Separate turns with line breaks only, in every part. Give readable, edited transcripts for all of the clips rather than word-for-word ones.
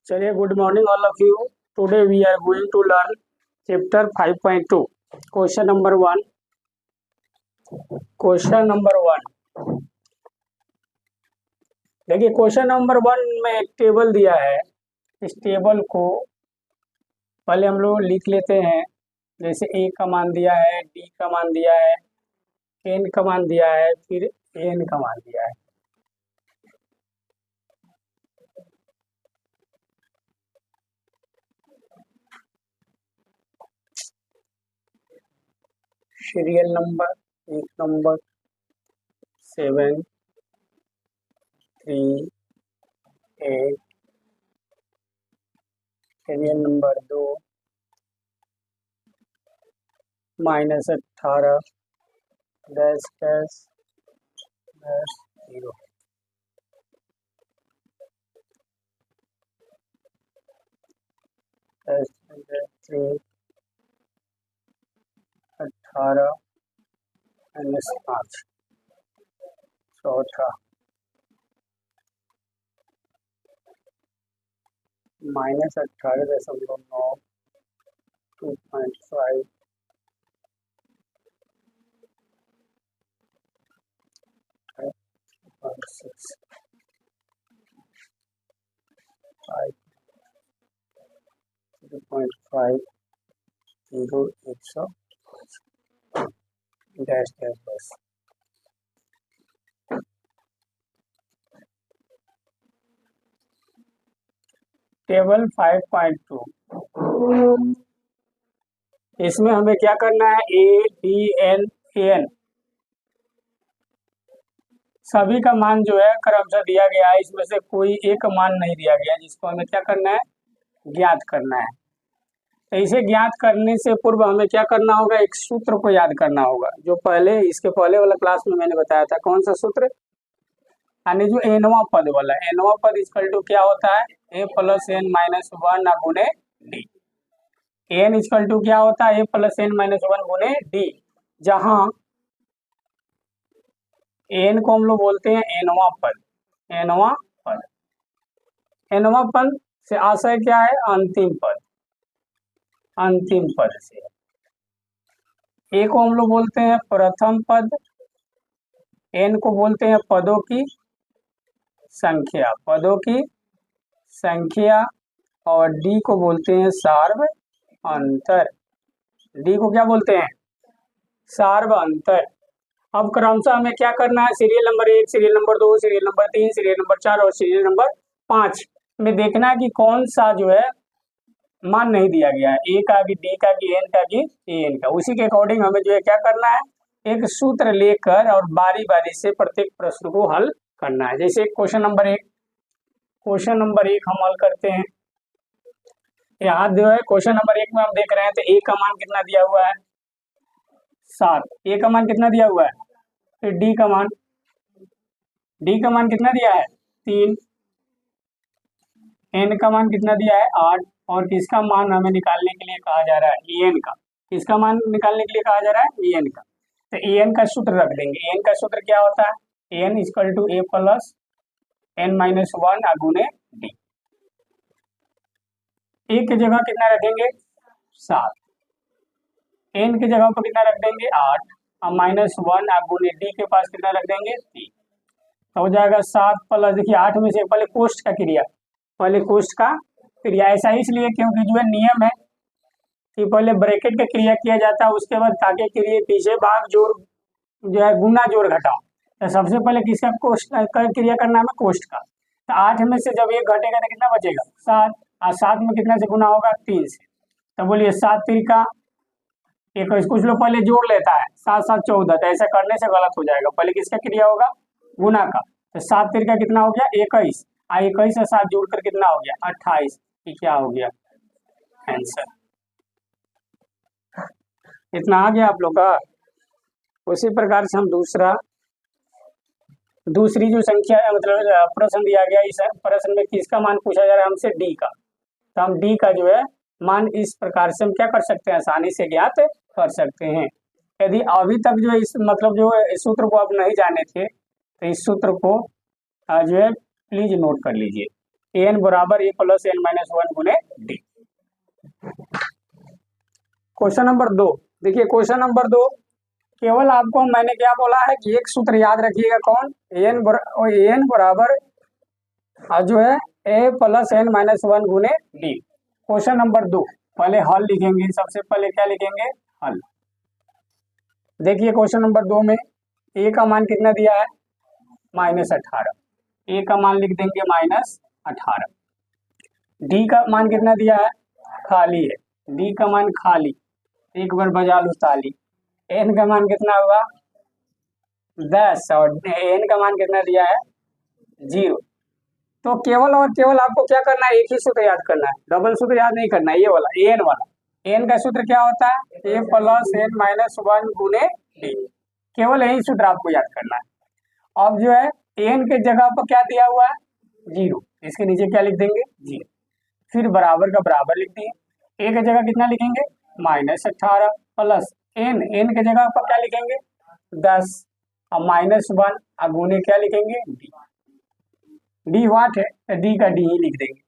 चलिए, good morning all of you. Today we are going to learn chapter 5.2 question number 1। Question number 1 देखिए, question number 1 में एक table दिया है। इस टेबल को पहले हम लोग लिख लेते हैं। जैसे ए का मान दिया है, डी का मान दिया है, एन का मान दिया है, फिर एन का मान दिया है। Serial number 1 number 7 3 8, serial number 2 -18 dash dash dash 0 dash dash 3 18 -5 चौथा -18.9 2.5 6 5 3.5 0 100 डैश डैश बस। टेबल 5.2 इसमें हमें क्या करना है? ए डी एन एन सभी का मान जो है क्रमशः दिया गया है। इसमें से कोई एक मान नहीं दिया गया, जिसको हमें क्या करना है? ज्ञात करना है। तो इसे ज्ञात करने से पूर्व हमें क्या करना होगा? एक सूत्र को याद करना होगा, जो पहले इसके पहले वाला क्लास में मैंने बताया था। कौन सा सूत्र? यानी जो एनवा पद वाला, एनवा पद इक्वल टू क्या होता है? ए प्लस एन माइनस 1 गुने डी। एन इक्वल टू क्या होता है? ए प्लस एन माइनस 1 गुने डी, जहां एन को हम लोग बोलते हैं एनवा पद। एनवा पद, एनवा पद से आशय क्या है? अंतिम पद। अंतिम पद से ए को हम लोग बोलते हैं प्रथम पद, एन को बोलते हैं पदों की संख्या, पदों की संख्या, और डी को बोलते हैं सार्व अंतर। डी को क्या बोलते हैं? सार्व अंतर। अब क्रमशः हमें क्या करना है? Serial number 1, serial number 2, serial number 3, serial number 4 और सीरियल नंबर 5 में देखना है कि कौन सा जो है मान नहीं दिया गया है। ए का कि डी का कि एन का कि एन का। उसी के अकॉर्डिंग हमें जो है क्या करना है? एक सूत्र लेकर और बारी बारी से प्रत्येक प्रश्न को हल करना है। जैसे क्वेश्चन नंबर 1, क्वेश्चन नंबर 1 हम हल करते हैं। यहाँ जो है क्वेश्चन नंबर 1 में हम देख रहे हैं, तो ए का मान कितना दिया हुआ है? 7। ए का मान कितना दिया हुआ है? फिर डी का मान, डी का मान कितना दिया है? 3। एन का मान कितना दिया है? 8। और किसका मान हमें निकालने के लिए कहा जा रहा है? एन का। किसका मान निकालने के लिए कहा जा रहा है? एन का। तो एन का सूत्र रख देंगे। एन का सूत्र क्या होता है? N equal to a plus n minus 1 गुने डी। ए की जगह कितना रखेंगे? 7। एन की जगह पर कितना रख देंगे? 8। और -1 गुने डी के पास कितना रख देंगे? 3। तो हो जाएगा 7 प्लस, देखिए 8 में से पहले कोष्ठ का क्रिया, पहले कोष्ठ का क्रिया। ऐसा इसलिए क्योंकि जो है नियम है कि पहले ब्रैकेट का क्रिया किया जाता है, उसके बाद ताके क्रिया पीछे भाग जोड़ जो है गुना जोड़ घटाओ। तो सबसे पहले किसका कोष्ठ का क्रिया करना है? कोष्ठ का। तो 8 में से जब 1 घटेगा तो कितना बचेगा? 7। और 7 में कितना से गुना होगा? 3 से। तो बोलिए 7 तिरिका 21। कुछ लोग पहले जोड़ लेता है, 7 7 14। तो ऐसा करने से गलत हो जाएगा। पहले किसका क्रिया होगा? गुना का। तो 7 तिरिका कितना हो गया? 21। 21 से 7 जोड़कर कितना हो गया? 28। ये क्या हो गया? आंसर। इतना आ गया आप लोग का। उसी प्रकार से हम दूसरी जो संख्या है, मतलब प्रश्न दिया गया, इस प्रश्न में किसका मान पूछा जा रहा है हमसे? डी का। तो हम डी का जो है मान इस प्रकार से हम क्या कर सकते हैं? आसानी से ज्ञात कर सकते हैं। यदि अभी तक जो इस मतलब जो इस सूत्र को आप नहीं जाने थे, तो इस सूत्र को जो है प्लीज नोट कर लीजिए। एन बराबर ए प्लस एन माइनस वन गुने डी। क्वेश्चन नंबर 2 देखिए, क्वेश्चन नंबर 2 केवल आपको मैंने क्या बोला है कि एक सूत्र याद रखिएगा, कौन, एन बराबर जो है ए प्लस एन माइनस वन गुने डी। क्वेश्चन नंबर 2 पहले हल लिखेंगे, सबसे पहले क्या लिखेंगे, हल। देखिए क्वेश्चन नंबर 2 में ए का मान कितना दिया है, -18, ए का मान लिख देंगे -18। डी का मान कितना दिया है, खाली है, डी का मान खाली, एक बार बजा लो ताली। एन का मान कितना हुआ 10 और एन का मान कितना दिया है 0। तो केवल और केवल आपको क्या करना है, एक ही सूत्र याद करना है, डबल सूत्र याद नहीं करना है, ये वाला एन वाला। एन का सूत्र क्या होता है, ए प्लस एन माइनस वन गुने डी, केवल यही सूत्र आपको याद करना है। अब जो है एन के जगह पर क्या दिया हुआ है 0, इसके नीचे क्या लिख देंगे 0, फिर बराबर का बराबर लिख दिए। ए के जगह कितना लिखेंगे -18 प्लस एन के जगह पर क्या लिखेंगे 10 और -1 और गुने क्या लिखेंगे डी। डी वाट है तो डी का डी ही लिख देंगे।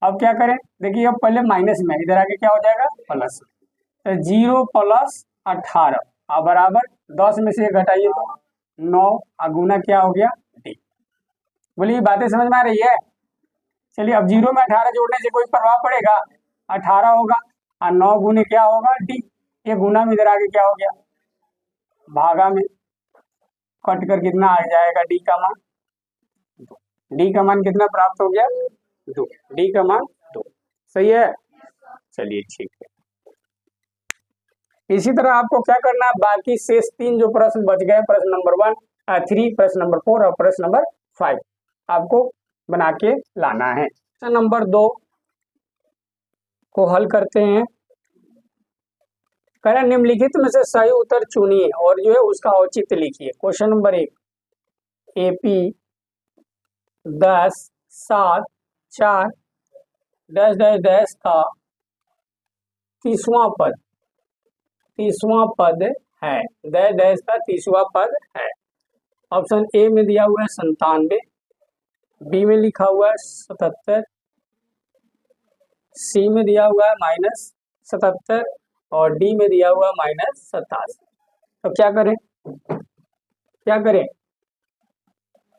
अब क्या करें, देखिए अब पहले माइनस में, इधर आके क्या हो जाएगा प्लस, तो 0 प्लस 18 और बराबर 10 में से घटाइए तो 9 और गुना क्या हो गया डी। बोलिए बातें समझ में आ रही है। चलिए अब 0 में 18 जोड़ने से कोई प्रभाव पड़ेगा, 18 होगा और 9 गुने क्या होगा डी, ये गुना में इधर आगे क्या हो गया भागा में, कट कर कितना आ जाएगा डी का मान, डी का मान कितना प्राप्त हो गया 2, डी का मान 2, सही है। चलिए ठीक है, इसी तरह आपको क्या करना है, बाकी शेष 3 जो प्रश्न बच गए, प्रश्न नंबर 1, 3, प्रश्न नंबर 4 और प्रश्न नंबर 5 आपको बना के लाना है। प्रश्न नंबर 2 को हल करते हैं। कह रहा निम्नलिखित में से सही उत्तर चुनिए और जो है उसका औचित्य लिखिए। Question number 1, AP 10 7 4 dash dash dash का 30वां पद है, डैश डैश का 30वां पद है। ऑप्शन ए में दिया हुआ है 97, बी में लिखा हुआ है 77, सी में दिया हुआ है -77 और डी में दिया हुआ है -87। तो क्या करें,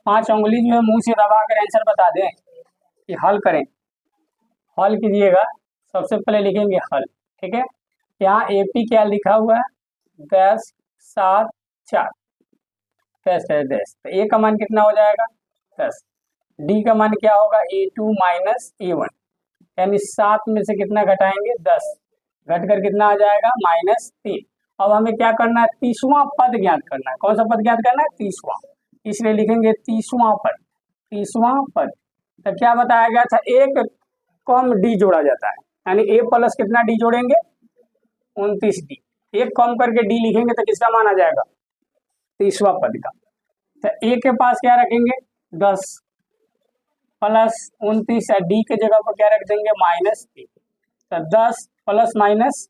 5 उंगली जो है मुंह से दबा कर आंसर बता दें कि हल करें। हल कीजिएगा, सबसे पहले लिखेंगे हल, ठीक है। यहाँ एपी क्या लिखा हुआ है 10 7 4 10 10 10, तो ए का मान कितना हो जाएगा 10, डी का मान क्या होगा A2 माइनस A1, यानी 7 में से कितना घटाएंगे 10, घट कर कितना आ जाएगा -3। अब हमें क्या करना है 30वां पद ज्ञात करना है। कौन सा पद ज्ञात करना है 30वां, इसलिए लिखेंगे 30वां पद। तो क्या बताया गया था, एक कम डी जोड़ा जाता है, यानी ए प्लस कितना डी जोड़ेंगे 29 डी, एक कम करके डी लिखेंगे तो किसका मान आ जाएगा 30वां पद का। तो ए के पास क्या रखेंगे 10 प्लस 29 है, डी के जगह पर क्या रख देंगे -3, तो 10 प्लस माइनस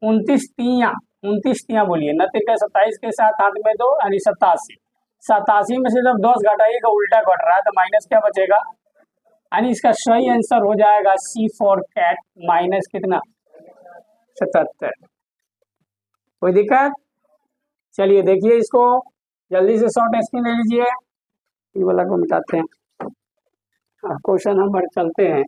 29 तियां बोलिए, 27 के साथ हाथ में 2 यानी 87 में से जब 10 घटाइएगा उल्टा घट रहा है तो माइनस क्या बचेगा, यानी इसका सही आंसर हो जाएगा सी फॉर कैट माइनस कितना 77। कोई दिक्कत, चलिए देखिए इसको जल्दी से शॉर्ट स्क्रीन ले लीजिए, ये वाला को मिटाते हैं, क्वेश्चन नंबर चलते हैं।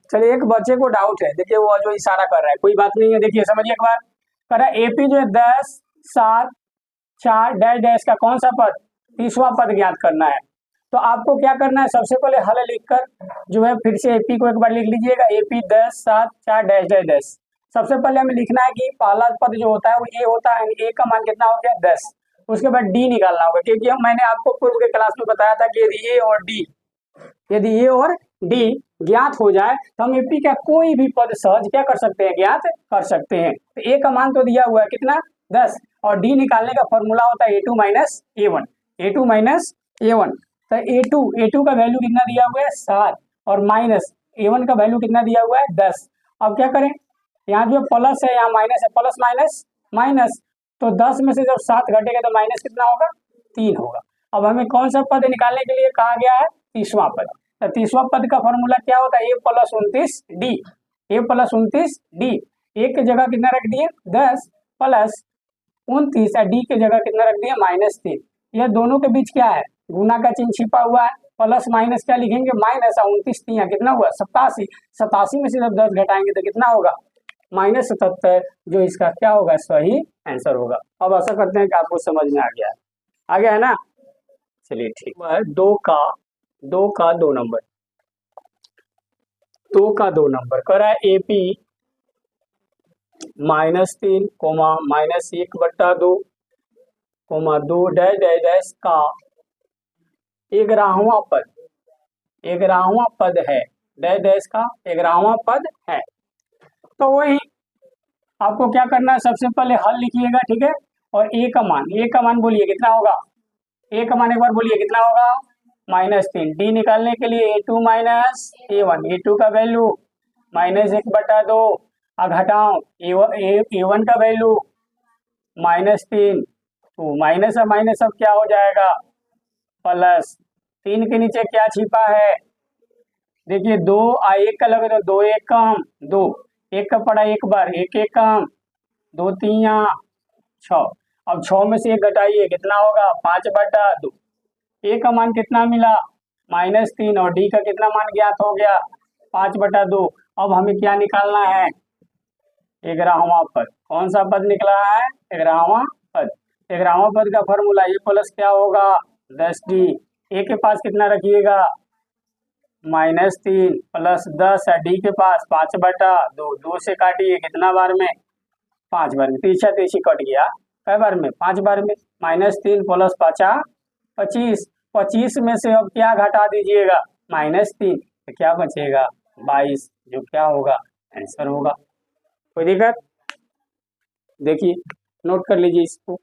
चलिए एक बच्चे को डाउट है, देखिए वो जो इशारा कर रहा है, कोई बात नहीं है, देखिए समझिए एक बार, कर रहा है एपी जो है 10 7 4 डैश डैश का कौन सा पद 30वां पद ज्ञात करना है। तो आपको क्या करना है, सबसे पहले हल लिखकर जो है फिर से एपी को एक बार लिख लीजिएगा, एपी 10 7 4 डैश डैश डैश। सबसे पहले हमें लिखना है कि पहला पद जो होता है वो ए होता है, ए का मान कितना हो गया 10, उसके बाद डी निकालना होगा, क्योंकि मैंने आपको पूर्व के क्लास में बताया था कि यदि ए और डी ज्ञात हो जाए तो हम एपी का कोई भी पद सहज क्या कर सकते हैं, ज्ञात कर सकते हैं। तो ए का मान तो दिया हुआ है कितना 10 और डी निकालने का फॉर्मूला होता है A2 माइनस A1। तो A2 का वैल्यू कितना दिया हुआ है 7 और माइनस A1 का वैल्यू कितना दिया हुआ है 10, अब क्या करें, यहाँ जो प्लस है यहाँ माइनस है, प्लस माइनस माइनस, तो 10 में से जब 7 घटेगा तो माइनस कितना होगा, 3 होगा। अब हमें कौन सा पद निकालने के लिए कहा गया है, तीसवां पद। तो तीसवां पद का फॉर्मूला क्या होता है, a plus 29d, a plus 29d, एक की जगह कितना रख दिए 10 प्लस 29 और डी की जगह कितना रख दिया -3। यह दोनों के बीच क्या है, गुना का चिन्ह छिपा हुआ है, प्लस माइनस क्या लिखेंगे माइनस, 29 3 कितना हुआ 87, 87 में से जब 10 घटाएंगे तो कितना होगा -77, जो इसका क्या होगा सही आंसर होगा। अब आशा करते हैं कि आपको समझ में आ गया है, आ गया है ना। चलिए ठीक है, दो का दो नंबर, 2 का 2 नंबर करा है AP -3, -1/2, -2 डैश डैश डैश का 11वां पद, 11वां पद है, डैश डैश का 11वां पद है। तो वही आपको क्या करना है, सबसे पहले हल लिखिएगा, ठीक है। और ए का मान बोलिए कितना होगा, ए का मान एक बार बोलिए कितना होगा -3। डी निकालने के लिए A2 माइनस A1, A2 का वैल्यू -1/2, अब घटाओ A1 का वैल्यू -3, तो माइनस अब माइनस अब क्या हो जाएगा प्लस, 3 के नीचे क्या छिपा है, देखिए 2 1 का लगे तो 2 1 कम 2, 1 का पड़ा एक बार, 1 1 कम 2 3 6, अब 6 में से 1 घटाइए कितना होगा 5/2। ए का मान कितना मिला -3 और डी का कितना मान ज्ञात हो गया 5/2। अब हमें क्या निकालना है 11वां पद, कौन सा पद निकला है 11वां पद। 11वां पद का फॉर्मूला ए प्लस क्या होगा 10d, ए के पास कितना रखिएगा -3 प्लस 10 है, डी के पास 5/2, 2 से काटिए कितना बार में 5 बार में, तीसरा तीसरी कट गया, कई बार में 5 बार में, -3 प्लस 5 25, 25 में से अब क्या घटा दीजिएगा -3, तो क्या बचेगा 22, जो क्या होगा आंसर होगा। कोई दिक्कत, देखिए नोट कर लीजिए इसको।